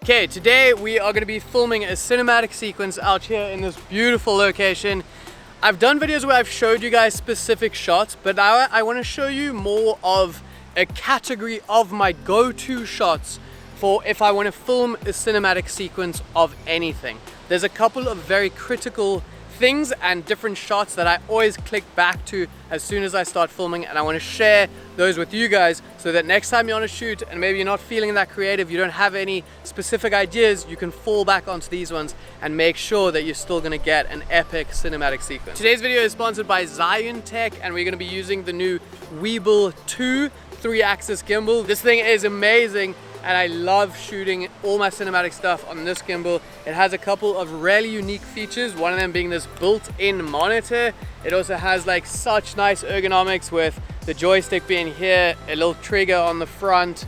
Okay, today we are going to be filming a cinematic sequence out here in this beautiful location. I've done videos where I've showed you guys specific shots, but now I want to show you more of a category of my go-to shots for if I want to film a cinematic sequence of anything. There's a couple of very critical things and different shots that I always click back to as soon as I start filming, and I want to share those with you guys so that next time you're on a shoot and maybe you're not feeling that creative, you don't have any specific ideas, you can fall back onto these ones and make sure that you're still going to get an epic cinematic sequence. Today's video is sponsored by Zion Tech, and we're going to be using the new Broll 2 3-axis gimbal. This thing is amazing, and I love shooting all my cinematic stuff on this gimbal. It has a couple of really unique features, one of them being this built-in monitor. It also has like such nice ergonomics with the joystick being here, a little trigger on the front.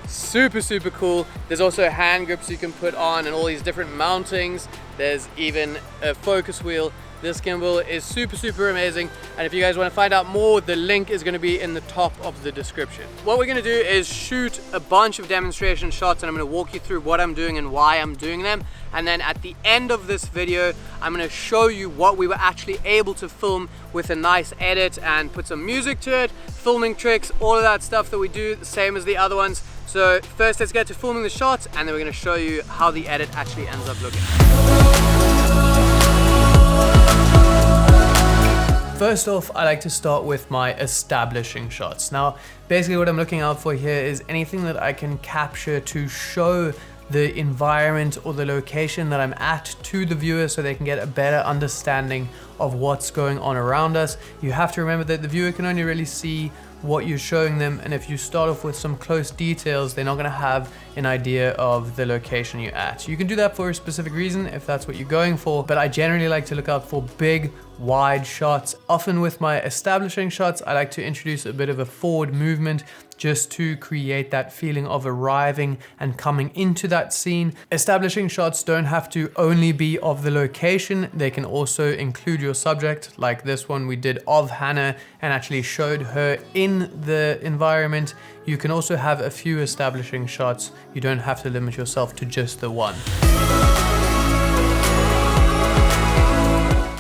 Super cool. There's also hand grips you can put on and all these different mountings. There's even a focus wheel. This gimbal is super amazing, and if you guys want to find out more, the link is going to be in the top of the description. What we're going to do is shoot a bunch of demonstration shots, and I'm going to walk you through what I'm doing and why I'm doing them, and then at the end of this video I'm going to show you what we were actually able to film with a nice edit and put some music to it, filming tricks, all of that stuff that we do, the same as the other ones. So first let's get to filming the shots, and then we're going to show you how the edit actually ends up looking. First off, I like to start with my establishing shots. Now, basically what I'm looking out for here is anything that I can capture to show the environment or the location that I'm at to the viewer so they can get a better understanding of what's going on around us. You have to remember that the viewer can only really see what you're showing them, and if you start off with some close details, they're not going to have an idea of the location you're at. You can do that for a specific reason if that's what you're going for, but I generally like to look out for big, wide shots. Often with my establishing shots, I like to introduce a bit of a forward movement just to create that feeling of arriving and coming into that scene. Establishing shots don't have to only be of the location, they can also include your subject, like this one we did of Hannah and actually showed her in the environment. You can also have a few establishing shots, you don't have to limit yourself to just the one.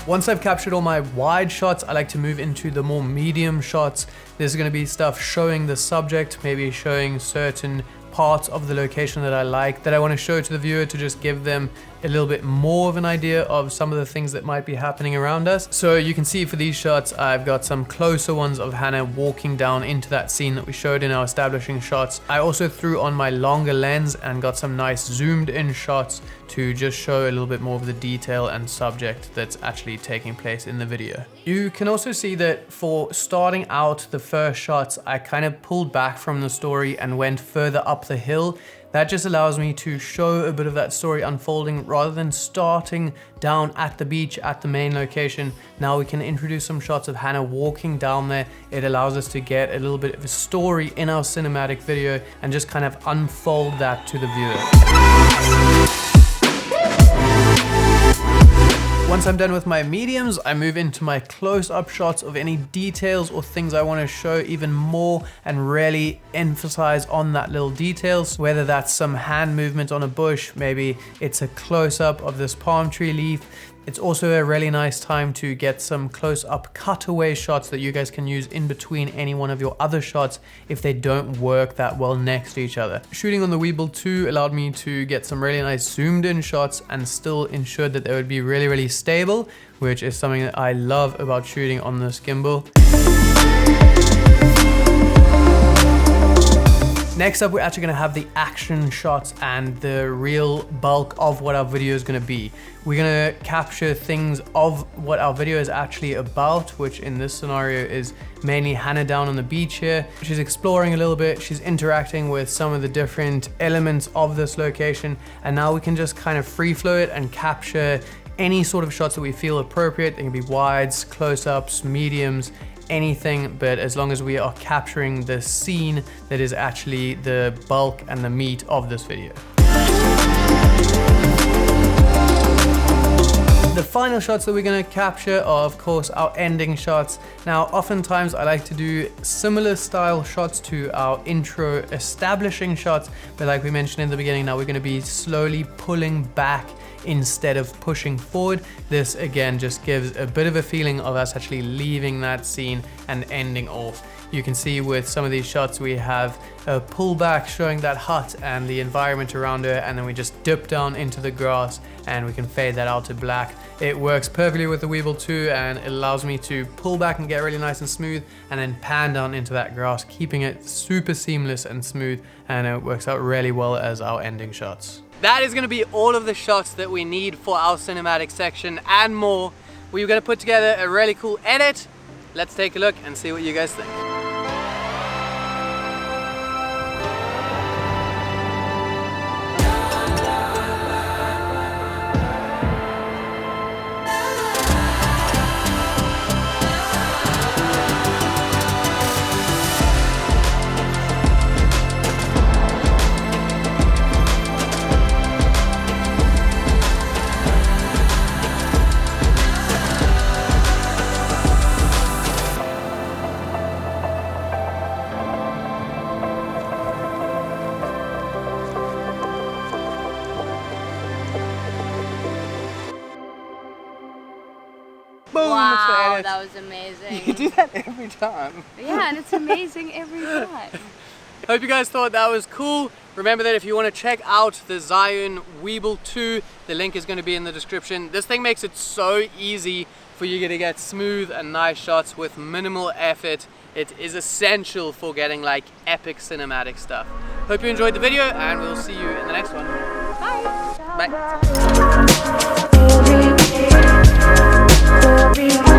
Once I've captured all my wide shots, I like to move into the more medium shots. There's going to be stuff showing the subject, maybe showing certain parts of the location that I like, that I want to show to the viewer to just give them a little bit more of an idea of some of the things that might be happening around us. So you can see for these shots, I've got some closer ones of Hannah walking down into that scene that we showed in our establishing shots. I also threw on my longer lens and got some nice zoomed in shots to just show a little bit more of the detail and subject that's actually taking place in the video. You can also see that for starting out the first shots, I kind of pulled back from the story and went further up the hill. That just allows me to show a bit of that story unfolding rather than starting down at the beach at the main location. Now we can introduce some shots of Hannah walking down there. It allows us to get a little bit of a story in our cinematic video and just kind of unfold that to the viewer. Once I'm done with my mediums, I move into my close-up shots of any details or things I want to show even more and really emphasize on that little details, whether that's some hand movement on a bush, maybe it's a close-up of this palm tree leaf. It's also a really nice time to get some close-up cutaway shots that you guys can use in between any one of your other shots if they don't work that well next to each other. Shooting on the Broll 2 allowed me to get some really nice zoomed in shots and still ensured that they would be really stable, which is something that I love about shooting on this gimbal. Next up, we're actually going to have the action shots and the real bulk of what our video is going to be. We're going to capture things of what our video is actually about, which in this scenario is mainly Hannah down on the beach here. She's exploring a little bit, she's interacting with some of the different elements of this location, and now we can just kind of free flow it and capture any sort of shots that we feel appropriate. They can be wides, close-ups, mediums, anything, but as long as we are capturing the scene that is actually the bulk and the meat of this video. The final shots that we're going to capture are of course our ending shots. Now oftentimes I like to do similar style shots to our intro establishing shots, but like we mentioned in the beginning, now we're going to be slowly pulling back instead of pushing forward. This again just gives a bit of a feeling of us actually leaving that scene and ending off. You can see with some of these shots we have a pullback showing that hut and the environment around it, and then we just dip down into the grass and we can fade that out to black. It works perfectly with the Weeble 2 and it allows me to pull back and get really nice and smooth and then pan down into that grass, keeping it super seamless and smooth, and it works out really well as our ending shots. That is going to be all of the shots that we need for our cinematic section and more. We're going to put together a really cool edit. Let's take a look and see what you guys think. Boom, wow, that was amazing. You do that every time. Yeah, and it's amazing every time. Hope you guys thought that was cool. Remember that if you want to check out the Zion Weeble 2, the link is going to be in the description. This thing makes it so easy for you to get smooth and nice shots with minimal effort. It is essential for getting like epic cinematic stuff. Hope you enjoyed the video and we'll see you in the next one. Bye. Bye.